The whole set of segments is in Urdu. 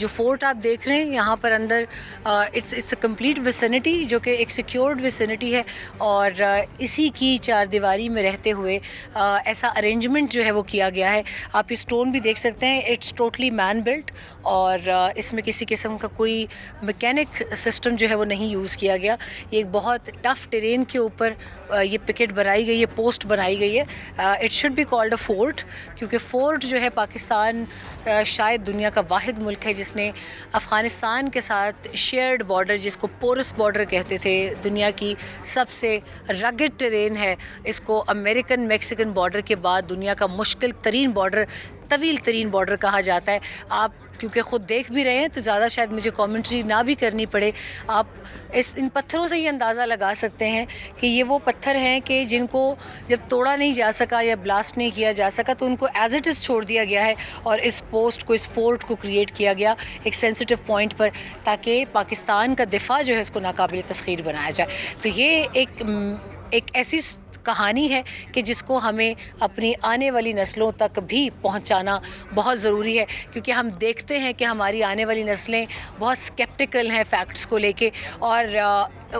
جو فورٹ آپ دیکھ رہے ہیں یہاں پر اندر اٹس اے کمپلیٹ ویسینٹی جو کہ ایک سیکیورڈ ویسینٹی ہے، اور اسی کی چار دیواری میں رہتے ہوئے ایسا ارینجمنٹ جو ہے وہ کیا گیا ہے. آپ یہ اسٹون بھی دیکھ سکتے ہیں، اٹس ٹوٹلی مین بلٹ، اور اس میں کسی قسم کا کوئی میکینک سسٹم جو ہے وہ نہیں یوز کیا گیا. یہ ایک بہت ٹف ٹرین کے اوپر یہ پکٹ بنائی گئی ہے، پوسٹ بنائی گئی ہے. It should be called a fort, کیونکہ فورٹ جو ہے پاکستان شاید دنیا کا واحد ملک ہے جس نے افغانستان کے ساتھ شیئرڈ بارڈر، جس کو پورس بارڈر کہتے تھے، دنیا کی سب سے رگڈ ٹرین ہے. اس کو امریکن میکسیکن بارڈر کے بعد دنیا کا مشکل ترین بارڈر، طویل ترین بارڈر کہا جاتا ہے. آپ کیونکہ خود دیکھ بھی رہے ہیں تو زیادہ شاید مجھے کامنٹری نہ بھی کرنی پڑے. آپ ان پتھروں سے یہ اندازہ لگا سکتے ہیں کہ یہ وہ پتھر ہیں کہ جن کو جب توڑا نہیں جا سکا یا بلاسٹ نہیں کیا جا سکا تو ان کو ایز اٹ از چھوڑ دیا گیا ہے، اور اس پوسٹ کو، اس فورٹ کو کریٹ کیا گیا ایک سینسٹیو پوائنٹ پر، تاکہ پاکستان کا دفاع جو ہے اس کو ناقابل تسخیر بنایا جائے. تو یہ ایک ایسی کہانی ہے کہ جس کو ہمیں اپنی آنے والی نسلوں تک بھی پہنچانا بہت ضروری ہے، کیونکہ ہم دیکھتے ہیں کہ ہماری آنے والی نسلیں بہت سکیپٹیکل ہیں فیکٹس کو لے کے، اور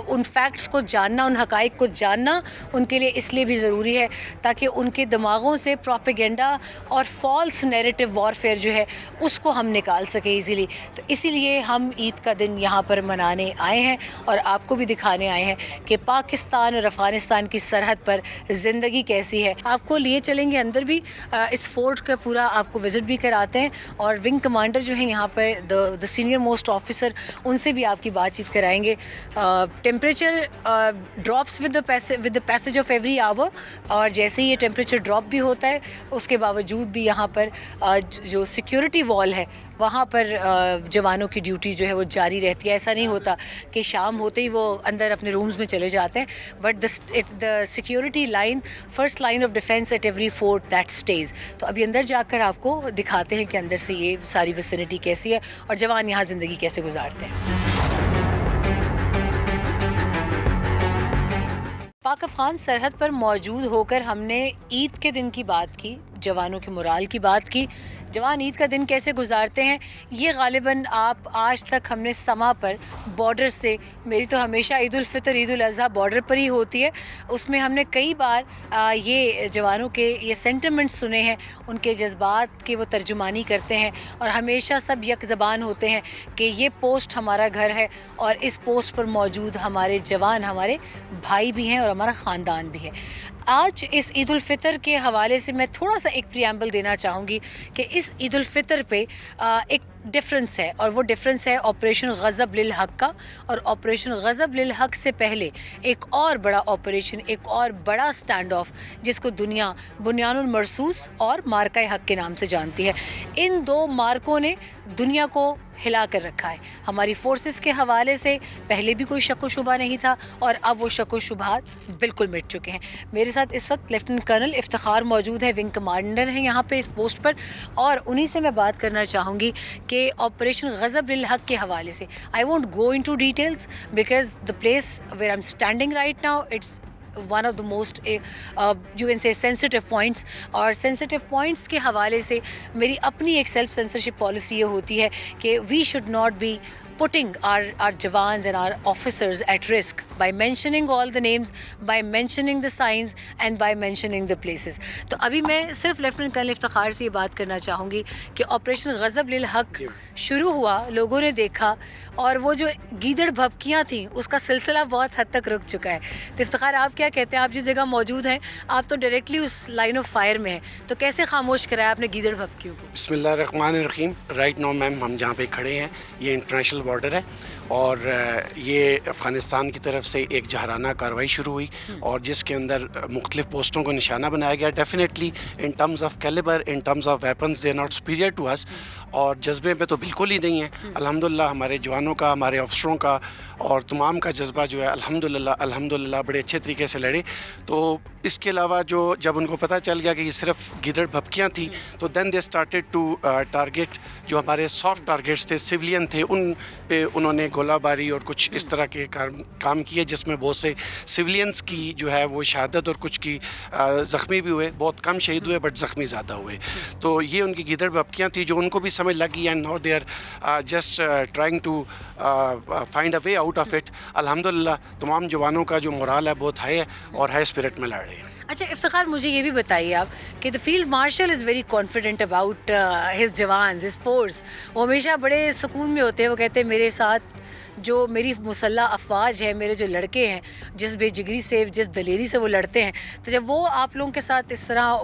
ان فیکٹس کو جاننا، ان حقائق کو جاننا ان کے لیے اس لیے بھی ضروری ہے تاکہ ان کے دماغوں سے پروپیگنڈا اور فالس نیریٹو وارفیئر جو ہے اس کو ہم نکال سکیں ایزیلی. تو اسی لیے ہم عید کا دن یہاں پر منانے آئے ہیں اور آپ کو بھی دکھانے آئے ہیں کہ پاکستان اور افغانستان کی سرحد پر زندگی کیسی ہے. آپ کو لیے چلیں گے اندر بھی، اس فورٹ کا پورا آپ کو وزٹ بھی کراتے ہیں، اور ونگ کمانڈر جو ہیں یہاں پہ دا سینئر موسٹ آفیسر، ان سے بھی آپ کی بات چیت کرائیں گے. Temperature drops with the passage of every hour, اور جیسے ہی یہ ٹیمپریچر ڈراپ بھی ہوتا ہے اس کے باوجود بھی یہاں پر جو سیکیورٹی وال ہے وہاں پر جوانوں کی ڈیوٹی جو ہے وہ جاری رہتی ہے. ایسا نہیں ہوتا کہ شام ہوتے ہی وہ اندر اپنے رومز میں چلے جاتے ہیں، but the security line, first line of defence at every fort that stays. تو ابھی اندر جا کر آپ کو دکھاتے ہیں کہ اندر سے یہ ساری ویسینٹی کیسی ہے اور جوان یہاں زندگی کیسے گزارتے ہیں. پاک افغان سرحد پر موجود ہو کر ہم نے عید کے دن کی بات کی، جوانوں کی مورال کی بات کی. جوان عید کا دن کیسے گزارتے ہیں یہ غالباً آپ آج تک ہم نے سما پر بارڈر سے، میری تو ہمیشہ عید الفطر عید الاضحیٰ بارڈر پر ہی ہوتی ہے، اس میں ہم نے کئی بار یہ جوانوں کے یہ سینٹیمنٹس سنے ہیں، ان کے جذبات کی وہ ترجمانی کرتے ہیں، اور ہمیشہ سب یک زبان ہوتے ہیں کہ یہ پوسٹ ہمارا گھر ہے اور اس پوسٹ پر موجود ہمارے جوان ہمارے بھائی بھی ہیں اور ہمارا خاندان بھی ہے. آج اس عید الفطر کے حوالے سے میں تھوڑا سا ایک پریامبل دینا چاہوں گی کہ اس عید الفطر پہ ایک ڈفرنس ہے، اور وہ ڈفرنس ہے آپریشن غضب للحق کا. اور آپریشن غضب للحق سے پہلے ایک اور بڑا آپریشن، ایک اور بڑا سٹینڈ آف جس کو دنیا بنیان المرصوص اور مارکہ حق کے نام سے جانتی ہے. ان دو مارکوں نے دنیا کو ہلا کر رکھا ہے. ہماری فورسز کے حوالے سے پہلے بھی کوئی شک و شبہ نہیں تھا، اور اب وہ شک و شبہات بالکل مٹ چکے ہیں. میرے ساتھ اس وقت لیفٹیننٹ کرنل افتخار موجود ہے، ونگ کمانڈر ہیں یہاں پہ اس پوسٹ پر، اور انہی سے میں بات کرنا چاہوں گی کہ آپریشن غضب للحق کے حوالے سے. I won't go into details because the place where I am standing right now it's one of the most you can say sensitive points. اور سینسٹیو پوائنٹس کے حوالے سے میری اپنی ایک سیلف سینسرشپ پالیسی یہ ہوتی ہے کہ we should not be putting our Jawans and our officers at risk by mentioning all the names, by mentioning the signs and by mentioning the places. تو ابھی میں صرف لیفٹیننٹ کرنل افتخار سے یہ بات کرنا چاہوں گی کہ آپریشن غضب للحق شروع ہوا، لوگوں نے دیکھا، اور وہ جو گیدڑ بھبکیاں تھیں اس کا سلسلہ بہت حد تک رک چکا ہے. تو افتخار آپ کیا کہتے ہیں؟ آپ جس جگہ موجود ہیں آپ تو ڈائریکٹلی اس لائن آف فائر میں ہیں، تو کیسے خاموش کرایا آپ نے گیدڑ بھبکیوں کو؟ بسم اللہ الرحمن الرحیم. رائٹ ناؤ میم ہم جہاں پہ کھڑے ہیں یہ انٹرنیشنل بارڈر ہے، اور یہ افغانستان کی طرف سے ایک جہرانہ کارروائی شروع ہوئی اور جس کے اندر مختلف پوسٹوں کو نشانہ بنایا گیا. Definitely in terms of calibre, in terms of weapons they not superior to us, اور جذبے پہ تو بالکل ہی نہیں ہے. الحمدللہ ہمارے جوانوں کا، ہمارے افسروں کا اور تمام کا جذبہ جو ہے الحمدللہ بڑے اچھے طریقے سے لڑے. تو اس کے علاوہ جب ان کو پتہ چل گیا کہ یہ صرف گیدڑ بھبکیاں تھیں تو دین دے اسٹارٹیڈ ٹو ٹارگیٹ جو ہمارے سافٹ ٹارگیٹس تھے، سویلین تھے، ان پہ انہوں نے گولہ باری اور کچھ اس طرح کے کام کیے جس میں بہت سے سویلینس کی جو ہے وہ شہادت اور کچھ کی زخمی بھی ہوئے, بہت کم شہید ہوئے بٹ زخمی زیادہ ہوئے. تو یہ ان کی گیدڑ بھپکیاں تھیں جو ان کو بھی سمجھ لگی and now they are just trying to find a way out of it. الحمدللہ تمام جوانوں کا جو مورال ہے بہت ہائی ہے اور ہائی اسپرٹ میں لڑ رہے ہیں. اچھا افتخار, مجھے یہ بھی بتائیے آپ کہ the field marshal is very confident about his jawans, his force. وہ ہمیشہ بڑے سکون میں ہوتے ہیں. وہ کہتے ہیں میرے ساتھ جو میری مسلح افواج ہے, میرے جو لڑکے ہیں, جس بے جگری سے, جس دلیری سے وہ لڑتے ہیں, تو جب وہ آپ لوگوں کے ساتھ اس طرح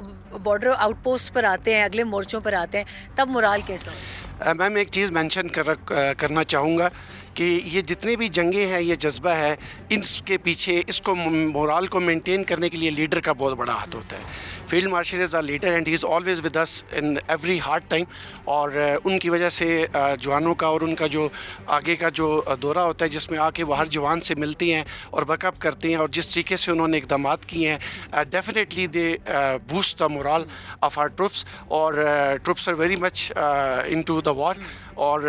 بارڈر آؤٹ پوسٹ پر آتے ہیں, اگلے مورچوں پر آتے ہیں, تب مورال کیسا ہو؟ میم ایک چیز مینشن کرنا چاہوں گا کہ یہ جتنے بھی جنگیں ہیں, یہ جذبہ ہے, اس کے پیچھے اس کو مورال کو مینٹین کرنے کے لیے لیڈر کا بہت بڑا ہاتھ ہوتا ہے. Field marshal is a leader and he is always with us in every hard time. اور ان کی وجہ سے جوانوں کا اور ان کا جو آگے کا جو دورہ ہوتا ہے جس میں آ کے وہ ہر جوان سے ملتی ہیں اور بیک اپ کرتے ہیں, اور جس طریقے سے انہوں نے اقدامات کیے ہیں, definitely they boost the morale of our troops. اور troops are very much into the war وار. اور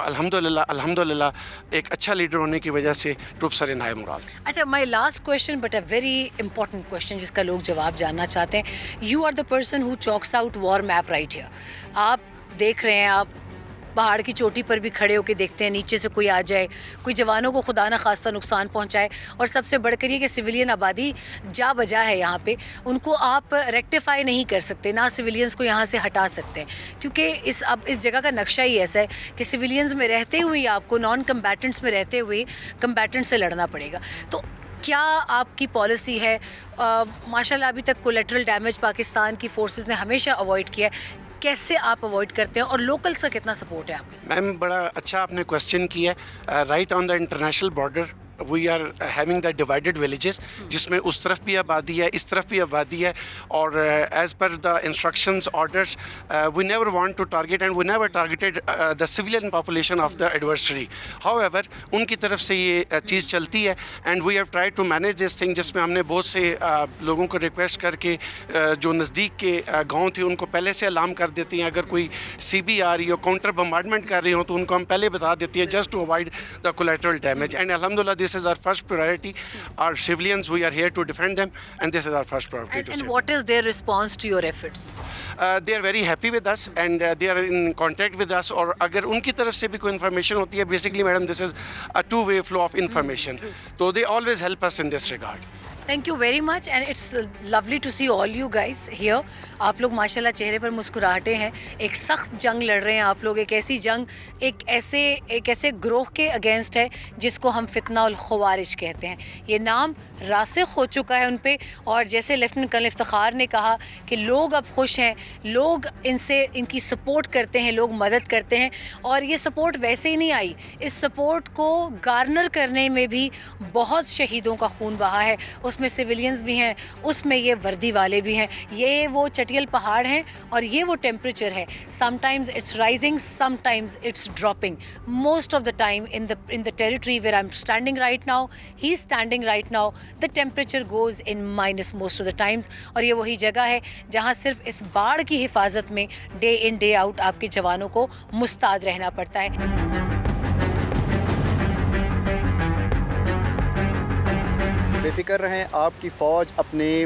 الحمدللہ ایک اچھا لیڈر ہونے کی وجہ سے troops are in high morale. اچھا, my last question but a very important question جس کا لوگ جواب جاننا چاہتے ہیں. You are the person who chalks out war map right here. آپ دیکھ رہے ہیں, آپ پہاڑ کی چوٹی پر بھی کھڑے ہو کے دیکھتے ہیں, نیچے سے کوئی آ جائے, کوئی جوانوں کو خدا نہ خواستہ نقصان پہنچائے, اور سب سے بڑھ کر یہ کہ سویلین آبادی جا بجا ہے یہاں پہ, ان کو آپ ریکٹیفائی نہیں کر سکتے, نہ سویلینز کو یہاں سے ہٹا سکتے ہیں, کیونکہ اب اس جگہ کا نقشہ ہی ایسا ہے کہ سویلینز میں رہتے ہوئے آپ کو نان کمبیٹنٹس میں رہتے ہوئے کمبیٹنٹ سے لڑنا پڑے گا. تو کیا آپ کی پالیسی ہے؟ ماشاء اللہ ابھی تک کولیٹرل ڈیمیج پاکستان کی فورسز نے ہمیشہ اوائڈ کیا ہے, کیسے آپ اوائڈ کرتے ہیں اور لوکل سے کتنا سپورٹ ہے آپ کے ساتھ؟ میم بڑا اچھا آپ نے کویسچن کیا ہے. Right on the international border we are having the divided villages, جس میں اس طرف بھی آبادی ہے, اس طرف بھی آبادی ہے, اور as per the instructions orders we never want to target and we never targeted the civilian population of the adversary. However ان کی طرف سے یہ چیز چلتی ہے and we have try to manage this thing, جس میں ہم نے بہت سے لوگوں کو ریکویسٹ کر کے جو نزدیک کے گاؤں تھے ان کو پہلے سے الارم کر دیتے ہیں. اگر کوئی سی بی آ رہی ہو, کاؤنٹر بمبارڈمنٹ کر رہی ہوں, تو ان کو ہم پہلے بتا دیتے ہیں just to avoid the collateral damage. And الحمدللہ this is our first priority. Our civilians, we are here to defend them, and this is our first priority. And what is their response to your efforts? They are very happy with us and they are in contact with us. اور اگر ان کی طرف سے بھی کوئی انفارمیشن ہوتی ہے, basically madam this is a two-way flow of information. So they always help us in this regard. Thank you very much and it's lovely to see all you guys here. آپ لوگ ماشاء اللہ چہرے پر مسکراہٹیں ہیں. ایک سخت جنگ لڑ رہے ہیں آپ لوگ, ایک ایسی جنگ ایک ایسے گروہ کے اگینسٹ ہے جس کو ہم فتنہ الخوارج کہتے ہیں. یہ نام راسخ ہو چکا ہے ان پہ, اور جیسے لیفٹیننٹ کرنل افتخار نے کہا کہ لوگ اب خوش ہیں, لوگ ان کی سپورٹ کرتے ہیں, لوگ مدد کرتے ہیں. اور یہ سپورٹ ویسے ہی نہیں آئی, اس سپورٹ کو گارنر کرنے میں بھی بہت شہیدوں کا خون بہا ہے. اس میں سویلینز بھی ہیں, اس میں یہ وردی والے بھی ہیں. یہ وہ چٹیل پہاڑ ہیں اور یہ وہ ٹیمپریچر ہے. Sometimes it's rising, sometimes it's dropping. Most of the time in the territory where I'm standing right now, he's standing right now, the temperature goes in minus most of the times. اور یہ وہی جگہ ہے جہاں صرف اس باڑ کی حفاظت میں ڈے ان ڈے آؤٹ آپ کے جوانوں کو مستعد رہنا پڑتا ہے. بے فکر رہیں, آپ کی فوج اپنے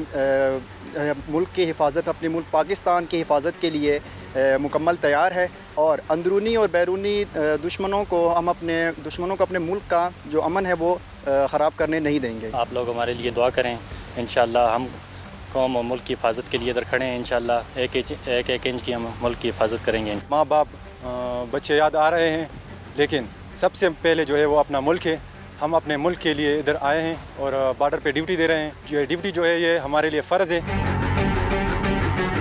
ملک کی حفاظت, اپنے ملک پاکستان کی حفاظت کے لیے مکمل تیار ہے, اور اندرونی اور بیرونی دشمنوں کو اپنے ملک کا جو امن ہے وہ خراب کرنے نہیں دیں گے. آپ لوگ ہمارے لیے دعا کریں, انشاءاللہ ہم قوم اور ملک کی حفاظت کے لیے ادھر کھڑے ہیں. انشاءاللہ ایک انچ کی ہم ملک کی حفاظت کریں گے. ماں باپ بچے یاد آ رہے ہیں, لیکن سب سے پہلے جو ہے وہ اپنا ملک ہے. ہم اپنے ملک کے لیے ادھر آئے ہیں اور بارڈر پہ ڈیوٹی دے رہے ہیں. یہ ڈیوٹی جو ہے یہ ہمارے لیے فرض ہے.